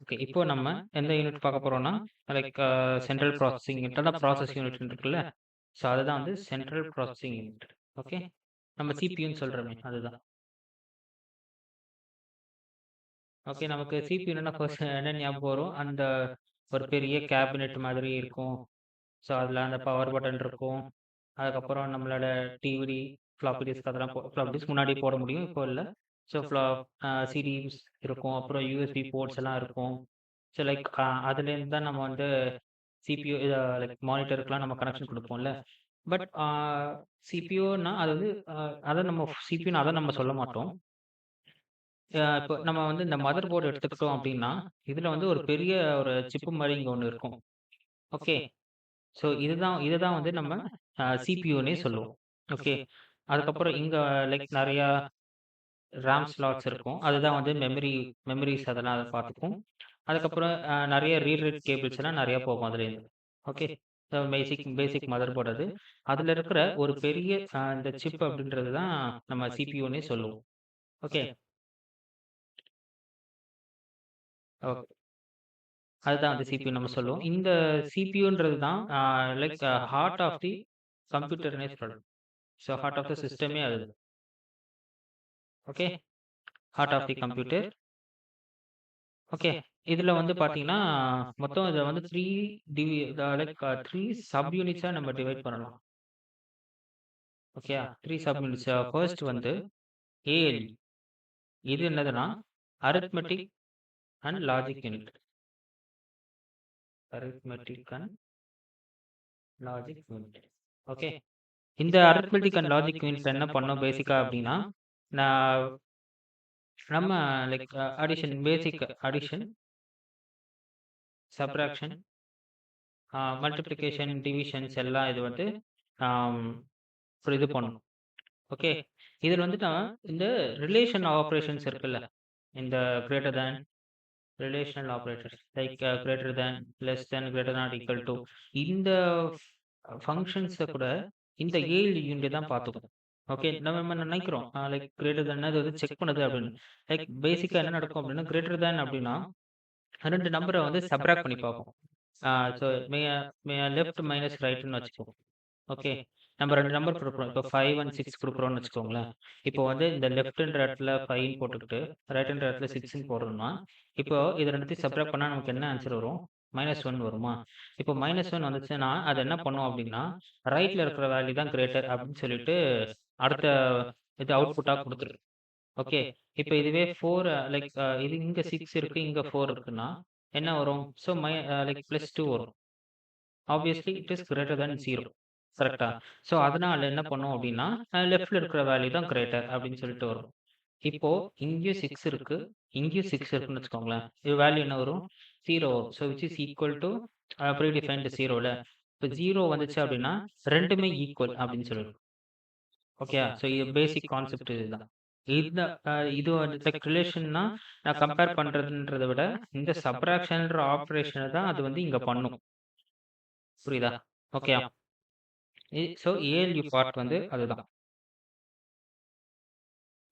Okay. இப்போ நம்ம எந்த யூனிட் பார்க்க போறோம்னா, லைக் சென்ட்ரல் ப்ராசஸிங் யூனிட் அதான் ப்ராசஸ் யூனிட்ன்னு இருக்குல்ல. ஸோ அதுதான் வந்து சென்ட்ரல் ப்ராசஸிங் யூனிட். ஓகே. நம்ம சிபியூன்னு சொல்றோமே அதுதான். ஓகே. நமக்கு சிபியூன்னா ஃபர்ஸ்ட் என்ன ஞாபகம் வரும்? அந்த ஒரு பெரிய கேபினெட் மாதிரி இருக்கும். ஸோ அதில அந்த பவர் பட்டன் இருக்கும். அதுக்கப்புறம் நம்மளோட டிவிடி, ஃப்ளாப்பி டிஸ்க் அதெல்லாம் ஃப்ளாப்பி டிஸ்க் முன்னாடி போட முடியும். இப்போ இல்ல. ஸோ சிடிஸ் இருக்கும். அப்புறம் யூஎஸ்பி போர்ட்ஸ் எல்லாம் இருக்கும். ஸோ லைக் அதுலேருந்து தான் நம்ம வந்து சிபியூ லைக் மானிட்டருக்குலாம் நம்ம கனெக்ஷன் குடுப்போம்ல. பட் சிபியூன்னா அது வந்து அத நம்ம சிபியூன்னு அத நம்ம சொல்ல மாட்டோம். இப்போ நம்ம வந்து இந்த மதர் போர்டு எடுத்துக்கிட்டோம் அப்டின்னா, இதுல வந்து ஒரு பெரிய ஒரு சிப்பு மாரி இங்க ஒண்ணு இருக்கும். ஓகே. ஸோ இதுதான் வந்து நம்ம சிபியூன்னே சொல்லுவோம். ஓகே. அதுக்கப்புறம் இங்க லைக் நெறையா ரேம் ஸ்லாட்ஸ் இருக்கும். அதுதான் வந்து மெமரீஸ் அதெல்லாம் அது பார்த்துக்கும். அதுக்கப்புறம் நெறைய ரீட் ரைட் கேபிள்ஸ் எல்லாம் நெறைய போகும் அதுலேருந்து. ஓகே. பேசிக் பேசிக் மதர் போர்டு அது. அதுல இருக்கிற ஒரு பெரிய இந்த சிப் அப்படின்றது தான் நம்ம சிபியூன்னே சொல்லுவோம். ஓகே. ஓகே. அதுதான் வந்து சிபியூ நம்ம சொல்லுவோம். இந்த சிபியூன்றது தான் லைக் ஹார்ட் ஆஃப் தி கம்ப்யூட்டர்ன்னே சொல்லலாம். ஸோ ஹார்ட் ஆஃப் த சிஸ்டமே அதுதான். Okay. Heart of the computer. Okay. இதுல வந்து பார்த்தீங்கன்னா, மொத்தம் இத வந்து 3 லைக் 3 சப் யூனிட்ஸா நம்ம டிவைட் பண்ணலாம். ஓகேயா? 3 சப் யூனிட்ஸ். ஃபர்ஸ்ட் வந்து ஏஎல்இ. இது என்னதுன்னா, arithmetic and logic unit. Arithmetic and logic unit. Okay. இந்த அரித்மெட்டிக் அண்ட் லாஜிக் யூனிட் என்ன பண்ணும் பேசிக்கா அப்டின்னா, நான் நம்ம like basic addition, subtraction, multiplication, divisions எல்லாம் இது வந்து ஆம் இது பண்ணும். ஓகே. இதில வந்துட்டு இந்த ரிலேஷன் ஆப்பரேஷன்ஸ் இருக்குல்ல. இந்த greater than relational operators like greater than, less than, greater not equal to இந்த ஃபங்ஷன்ஸ கூட இந்த ஏஎல்யூ யூனிட் தான் பார்த்துக்கும். ஓகே. நம்ம நினைக்கிறோம் லைக் கிரேட்டர் தேன் அது வந்து செக் பண்ணுது அப்படின்னு. லைக் பேசிக்கா என்ன நடக்கும் அப்படின்னா, கிரேட்டர் தேன் அப்படின்னா 2 நம்பர வந்து சப்ட்ராக்ட் பண்ணி பார்க்கும். ஸோ மே மே லெஃப்ட் மைனஸ் ரைட்ன்னு வச்சுக்குவோம். ஓகே. நம்ம 2 நம்பர் குடுக்குறோம். இப்போ 5 அண்ட் 6 குடுக்குறோம்னு வச்சுக்கோங்களேன். இப்போ வந்து இந்த லெஃப்ட்ன்ற இடத்துல 5ன்னு போட்டுக்கிட்டு, ரைட்ன்ற இடத்துல 6ன்னு போடுறோம்னா, இப்போ இது 2த்தையும் சப்ட்ராக்ட் பண்ணா நமக்கு என்ன ஆன்ஸர் வரும்? -1 வருமா? இப்போ -1 வந்துச்சுன்னா, அது என்ன பண்ணும் அப்டின்னா, ரைட்ல இருக்கிற வேல்யூ தான் கிரேட்டர் அப்டின்னு சொல்லிட்டு, அடுத்த இது அவுட்புட்டா குடுத்துரும். ஓகே. இப்போ இதுவே 4 லைக் இது இங்க 6 இருக்கு, இங்க 4 இருக்குன்னா, என்ன வரும்? ஸோ லைக் +2 வரும். Obviously it is greater than 0. கரெக்ட்டா? ஸோ, அதனால என்ன பண்ணும் அப்டின்னா, லெஃப்ட்ல இருக்கிற வேல்யூ தான் கிரேட்டர் அப்டின்னு சொல்லிட்டு வரும். இப்போ இங்கேயும் 6 இருக்கு, இங்கேயும் 6 இருக்குன்னு வச்சுக்கோங்களேன். இது வேல்யூ என்ன வரும்? 0 வரும். So, which is equal to predefined 0ல. இப்போ 0 வந்துச்சு அப்டின்னா, 2மே ஈக்குவல் அப்டின்னு சொல்லிடும். ஓகேயா? ஸோ, இது பேசிக் கான்செப்ட் இதுதான். இந்த இது வந்து லைக் ரிலேஷன்னா நான் கம்பேர் பண்றதுன்றத விட, இந்த சப்ட்ராக்ஷன்ற ஆப்பரேஷன தான் அது வந்து இங்க பண்ணும். புரியுதா? ஓகேயா? ஸோ ஏஎல்யூ பார்ட் வந்து அதுதான்.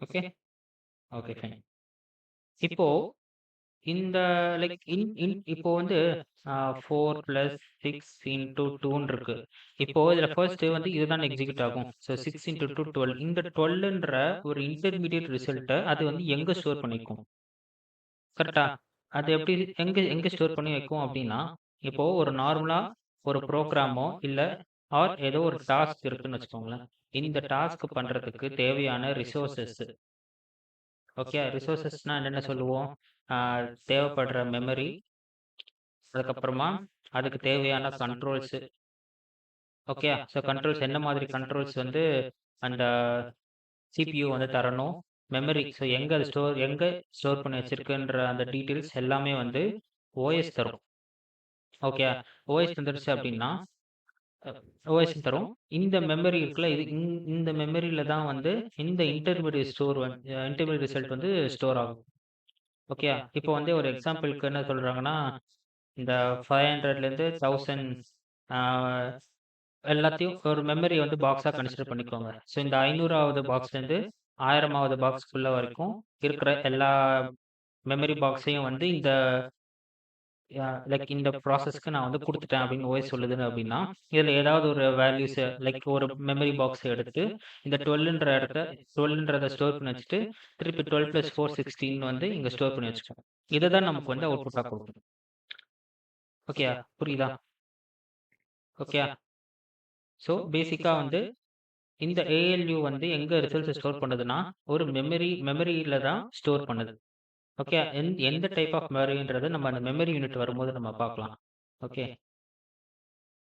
ஓகே. Okay fine. இப்போ இந்த லைக் இன் இன் இப்போ வந்து 4 + 6 × 2ன்னு இருக்கு. இப்போ இதுல ஃபர்ஸ்ட் வந்து இதுதான் எக்ஸிக்யூட் ஆகும். ஸோ 6 × 2 12. இந்த 12ன்ற ஒரு இன்டர்மீடியேட் ரிசல்ட்ட அது வந்து எங்க ஸ்டோர் பண்ணிக்கும்? கரெக்ட்டா? அது எப்படி எங்க எங்க ஸ்டோர் பண்ணி வைக்கும் அப்டின்னா, இப்போ ஒரு நார்மலா ஒரு புரோகிராமோ இல்ல ஏதோ ஒரு டாஸ்க் இருக்குன்னு வச்சுக்கோங்களேன். இந்த டாஸ்க் பண்றதுக்கு தேவையான ரிசோர்ஸஸ். ஓகே. ரிசோர்ஸஸ்னா என்னென்ன சொல்லுவோம்? ஆ தேவைப்படுற மெமரி, அதுக்கப்புறமா அதுக்கு தேவையான கண்ட்ரோல்ஸு. ஓகே. ஸோ கண்ட்ரோல்ஸ் என்ன மாதிரி கண்ட்ரோல்ஸ் வந்து அந்த சிபியூ வந்து தரணும். மெமரி ஸோ எங்க ஸ்டோர் பண்ணி வச்சிருக்குன்ற அந்த டீட்டெயில்ஸ் எல்லாமே வந்து ஓஎஸ் தரும். ஓகே. ஓஎஸ் தந்துருச்சு அப்டின்னா, அ ஓஎஸ் தரும். இந்த மெமரி இருக்குல்ல, இது இந்த மெமரியில தான் வந்து இந்த இன்டர்மீடியேட் ரிசல்ட் வந்து ஸ்டோர் ஆகும். ஓகேயா? இப்போ வந்து ஒரு எக்ஸாம்பிள்க்கு என்ன சொல்றாங்கன்னா, இந்த 500லேருந்து 1000 ஆ எல்லாத்தையும் ஒரு மெமரி வந்து பாக்ஸா கன்சிடர் பண்ணிக்கோங்க. ஸோ இந்த 500வது பாக்ஸ்லேருந்து 1000வது பாக்ஸ்க்குள்ள வரைக்கும் இருக்கிற எல்லா மெமரி பாக்ஸையும் வந்து இந்த லைக் இந்த ப்ராசஸ்க்கு நான் வந்து குடுத்துட்டேன் அப்படின்னு ஓஎஸ் சொல்லுது அப்படின்னா, இதுல ஏதாவது ஒரு வேல்யூஸ லைக் ஒரு மெமரி பாக்ஸ எடுத்து இந்த 12ன்ற இடத்த 12ன்றத ஸ்டோர் பண்ணி வச்சுட்டு, திருப்பி 12 + 4 16 வந்து இங்க ஸ்டோர் பண்ணி வச்சுக்கும். இத தான் நமக்கு வந்து அவுட்புட்டா குடுக்கும். ஓகேயா? புரியுதா? ஓகேயா? ஸோ பேசிக்கா வந்து இந்த ALU வந்து எங்க ரிசல்ட்ஸ ஸ்டோர் பண்ணுதுன்னா, ஒரு மெமரியில தான் ஸ்டோர் பண்ணுது. ஓகே. எந்த டைப் ஆஃப் மெமரின்றத நம்ம அந்த மெமரி யூனிட் வரும்போது நம்ம பார்க்கலாம். ஓகே.